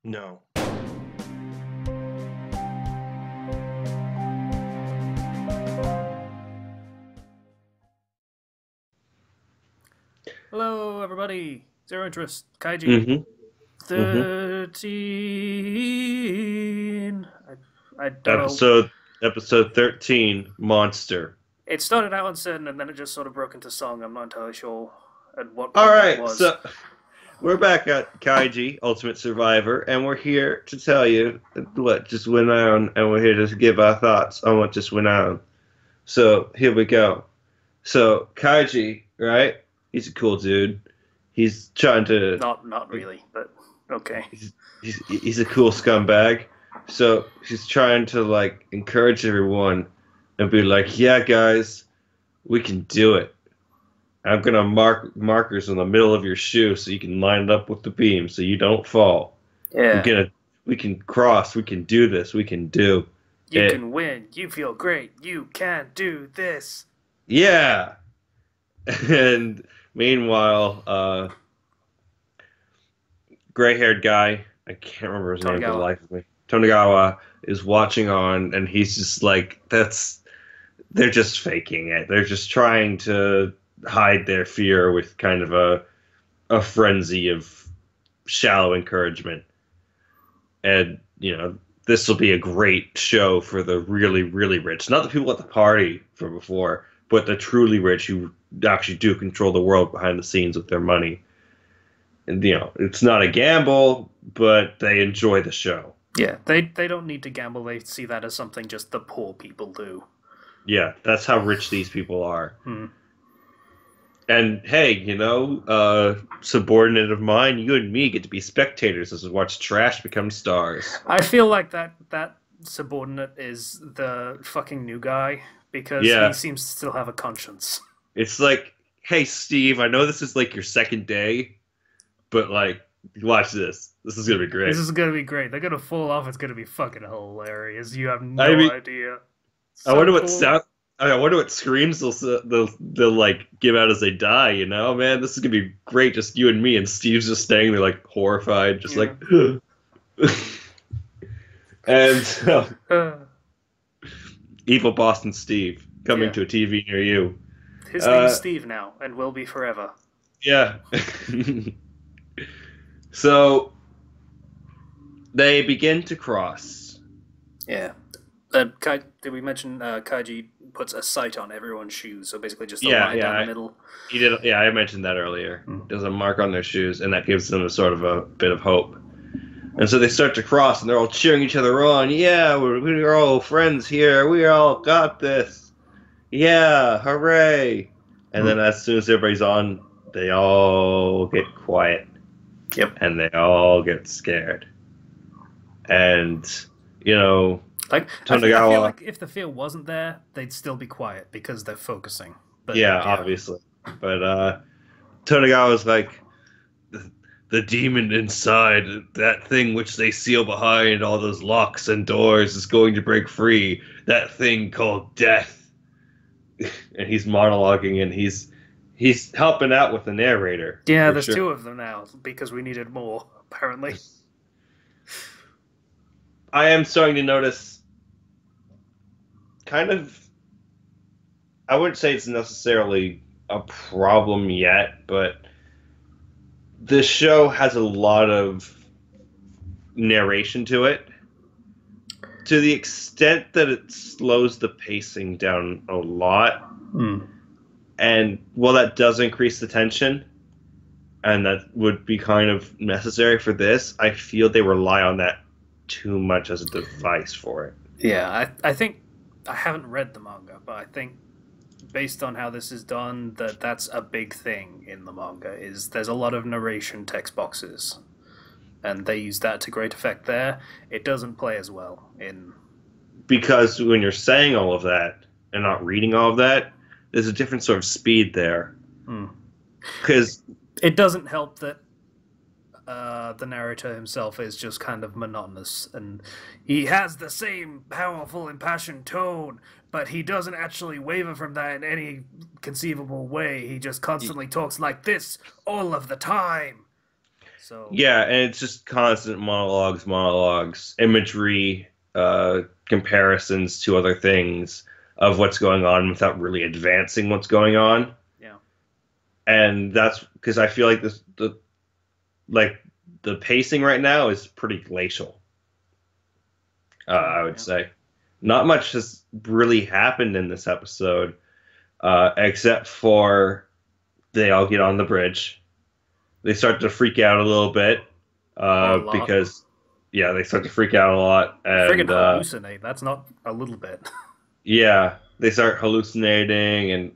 No. Hello, everybody. Zero interest. Kaiji. Mm-hmm. Mm-hmm. 13. I don't know. Episode 13, Monster. It started out uncertain and then it just sort of broke into song. I'm not entirely sure at what All point that right, was. so we're back at Kaiji, Ultimate Survivor, and we're here to tell you what just went on, and we're here to give our thoughts on what just went on. So here we go. So Kaiji, right? He's a cool dude. He's trying to. Not really, but okay. He's a cool scumbag. So he's trying to like encourage everyone and be like, "Yeah, guys, we can do it. I'm gonna mark markers in the middle of your shoe so you can line it up with the beam so you don't fall. Yeah. We can cross. We can do this. We can do You it. can win. You feel great. You can do this. Yeah." And meanwhile, gray-haired guy, I can't remember his name for the Tonegawa. life of me. Tonagawa is watching on, and he's just like, they're just faking it. They're just trying to hide their fear with kind of a frenzy of shallow encouragement. And, this will be a great show for the really, really rich. Not the people at the party from before, but the truly rich who actually do control the world behind the scenes with their money. And, it's not a gamble, but they enjoy the show. Yeah, they don't need to gamble. They see that as something just the poor people do. Yeah, that's how rich these people are. Hmm. And hey, subordinate of mine, you and me get to be spectators as we watch trash become stars. I feel like that subordinate is the fucking new guy because Yeah. he seems to still have a conscience. It's like, hey, Steve, I know this is like your second day, but like, watch this. This is gonna be great. This is gonna be great. They're gonna fall off. It's gonna be fucking hilarious. You have no I mean, idea. I wonder what cool. sound. I wonder what screams they'll like give out as they die. Man, this is gonna be great. Just you and me, and Steve's just standing there like horrified, just like. And evil Boston Steve coming to a TV near you. His name's Steve now, and will be forever. Yeah. So they begin to cross. Yeah. Did we mention Kaiji puts a sight on everyone's shoes? So basically just a line down the middle. He did. Yeah, I mentioned that earlier. There's a mark on their shoes, and that gives them a sort of a bit of hope. And so they start to cross, and they're all cheering each other on. Yeah, we're all friends here. We all got this. Yeah, hooray! And then as soon as everybody's on, they all get quiet. Yep. And they all get scared. And, Like, Tonagawa. I feel like if the fear wasn't there, they'd still be quiet because they're focusing. But, yeah, obviously. But Tonagawa's like, the demon inside, that thing which they seal behind all those locks and doors is going to break free. That thing called death. And he's monologuing, and he's helping out with the narrator. Yeah, there's two of them now because we needed more, apparently. I am starting to notice kind of, I wouldn't say it's necessarily a problem yet, but the show has a lot of narration to it, to the extent that it slows the pacing down a lot. And while that does increase the tension, and that would be kind of necessary for this, I feel they rely on that too much as a device for it. Yeah, I think I haven't read the manga, but I think based on how this is done, that's a big thing in the manga. Is there's a lot of narration text boxes, and they use that to great effect there. It doesn't play as well in because when you're saying all of that and not reading all of that, there's a different sort of speed there. Because it doesn't help that the narrator himself is just kind of monotonous, and he has the same powerful, impassioned tone, but he doesn't actually waver from that in any conceivable way. He just constantly talks like this all of the time. So Yeah, and it's just constant monologues, imagery, comparisons to other things of what's going on without really advancing what's going on. yeah, And that's because I feel like like the pacing right now is pretty glacial. true. I would Yeah. say not much has really happened in this episode, except for they all get on the bridge. They start to freak out a little bit Oh, a lot. because yeah, they start to freak out a lot, They friggin' and hallucinate. That's not a little bit. yeah, they start hallucinating, and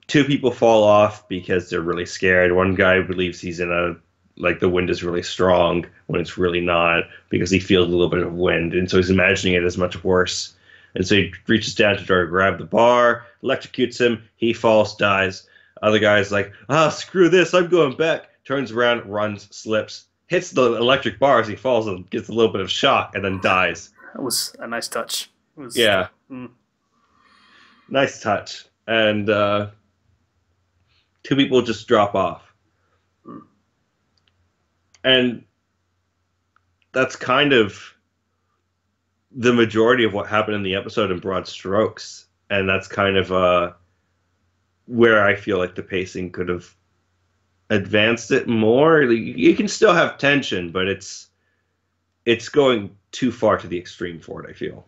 two people fall off because they're really scared. One guy believes he's in a like the wind is really strong when it's really not because he feels a little bit of wind, and so he's imagining it as much worse. And so he reaches down to try to grab the bar, electrocutes him. He falls, dies. Other guy's like, screw this, I'm going back. Turns around, runs, slips, hits the electric bar as he falls and gets a little bit of shock, and then dies. That was a nice touch. It was. Yeah, Mm, nice touch. And two people just drop off. mm. And that's kind of the majority of what happened in the episode in broad strokes. And that's kind of where I feel like the pacing could have advanced it more. You can still have tension, but it's going too far to the extreme for it, I feel.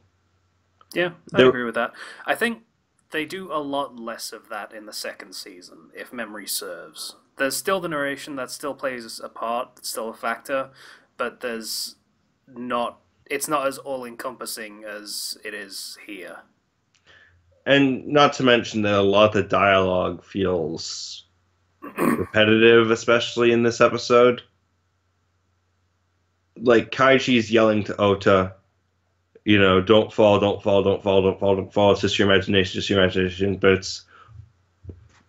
Yeah, I There, agree with that. I think they do a lot less of that in the second season, if memory serves. There's still the narration that still plays a part, it's still a factor, but there's not. It's not as all encompassing as it is here. and not to mention that a lot of the dialogue feels repetitive, especially in this episode. Like Kaiji's yelling to Ota, don't fall, don't fall, don't fall, don't fall, don't fall. It's just your imagination, just your imagination. But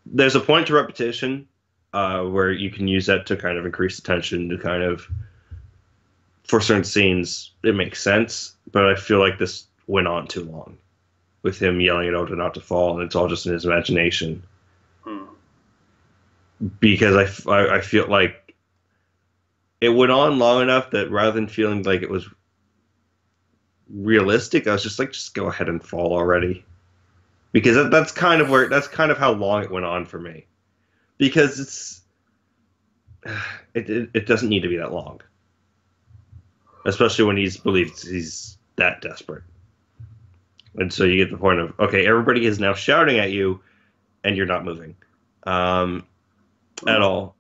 there's a point to repetition where you can use that to kind of increase the tension, to kind of, for certain scenes, it makes sense. But I feel like this went on too long with him yelling at Ota not to fall, and it's all just in his imagination. Hmm. Because I feel like it went on long enough that rather than feeling like it was realistic, I was just like, just go ahead and fall already. Because that's kind of how long it went on for me. Because it doesn't need to be that long, especially when believes he's that desperate. And so you get the point of, okay, everybody is now shouting at you, and you're not moving at all.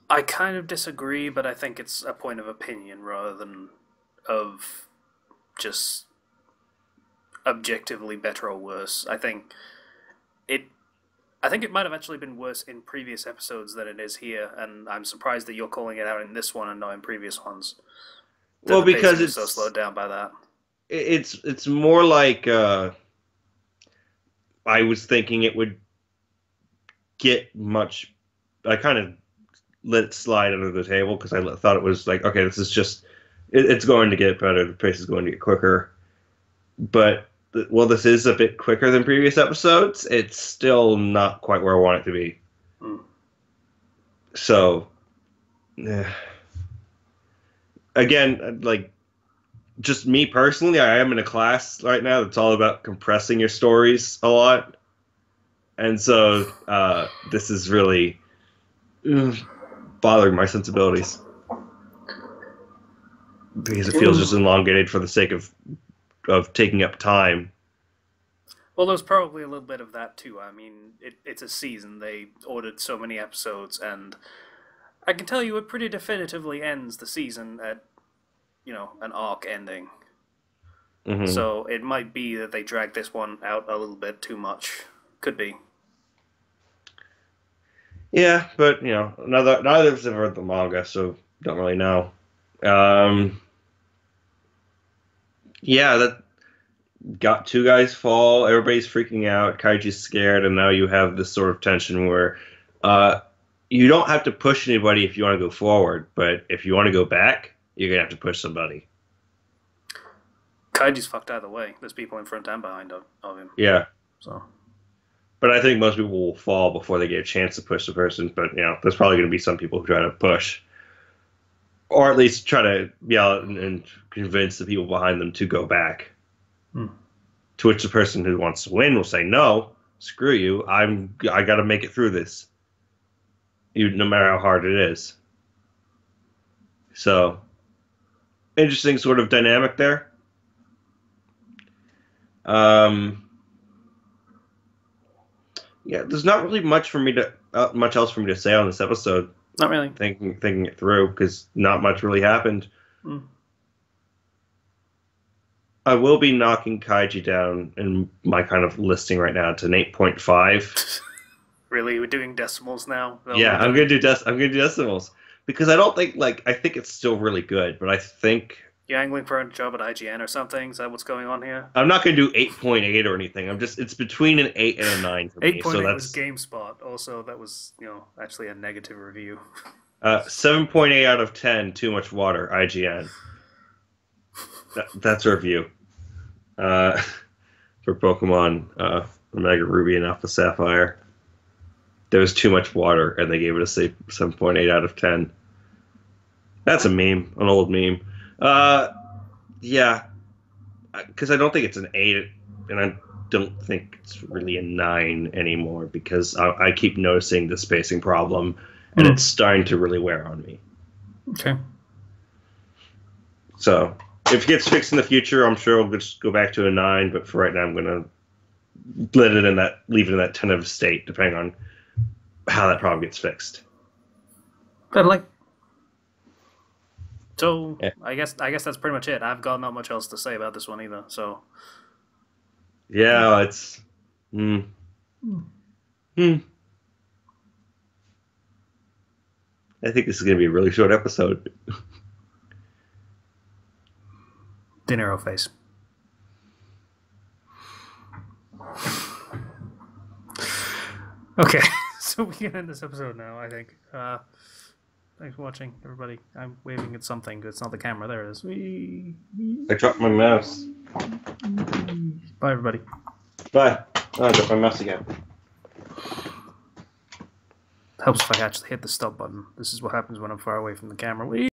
I kind of disagree, but I think it's a point of opinion rather than of just objectively better or worse. It I think it might have actually been worse in previous episodes than it is here, and I'm surprised that you're calling it out in this one and not in previous ones. Well, The because pacing was so slowed down by that. it's more like I was thinking it would get much. I kind of let it slide under the table because I thought it was like, okay, this is just it's going to get better. The pace is going to get quicker, but well, this is a bit quicker than previous episodes. It's still not quite where I want it to be. Mm. So, again, like just me personally, I am in a class right now that's all about compressing your stories a lot, and so this is really bothering my sensibilities because it feels just elongated for the sake of taking up time. Well, there's probably a little bit of that too. I mean, it's a season. They ordered so many episodes, and I can tell you it pretty definitively ends the season at, an arc ending. Mm-hmm. So it might be that they dragged this one out a little bit too much. Could be. Yeah, but neither of us have read the manga, so don't really know. Yeah, that got two guys fall. Everybody's freaking out. Kaiji's scared, and now you have this sort of tension where you don't have to push anybody if you want to go forward, but if you want to go back, you're gonna have to push somebody. Kaiji's fucked either way. There's people in front and behind of him. Yeah. So But I think most people will fall before they get a chance to push the person. But there's probably going to be some people who try to push, or at least try to yell and convince the people behind them to go back. To which the person who wants to win will say, "No, screw you. I got to make it through this, no matter how hard it is." So, interesting sort of dynamic there. Yeah, there's not really much else for me to say on this episode. Not really. Thinking it through, because not much really happened. I will be knocking Kaiji down in my kind of listing right now to an 8.5. Really, we're doing decimals now. Yeah, I'm gonna do decimals because I don't think I think it's still really good, but I think you're angling for a job at IGN or something. Is that what's going on here? I'm not gonna do 8.8 or anything. It's between an 8 and a 9 for me. 8.8 was GameSpot. Also, that was actually a negative review. 7.8 out of 10. Too much water. IGN. That's a review. For Pokemon Omega Ruby and Alpha Sapphire. There was too much water, and they gave it a 7.8 out of 10. That's a meme, an old meme. Yeah, because I don't think it's an 8, and I don't think it's really a 9 anymore, because I keep noticing the spacing problem, and it's starting to really wear on me. Okay. So, if it gets fixed in the future, I'm sure I'll just go back to a 9, but for right now, I'm going to leave it in that tentative state, depending on how that problem gets fixed. Totally. So yeah. I guess that's pretty much it. I've got not much else to say about this one either. So yeah, it's I think this is going to be a really short episode. Dinero face. Okay. So we can end this episode now, I think. Thanks for watching, everybody. I'm waving at something. It's not the camera. There it is. I dropped my mouse. Bye, everybody. Bye. Oh, I dropped my mouse again. Helps if I actually hit the stop button. This is what happens when I'm far away from the camera.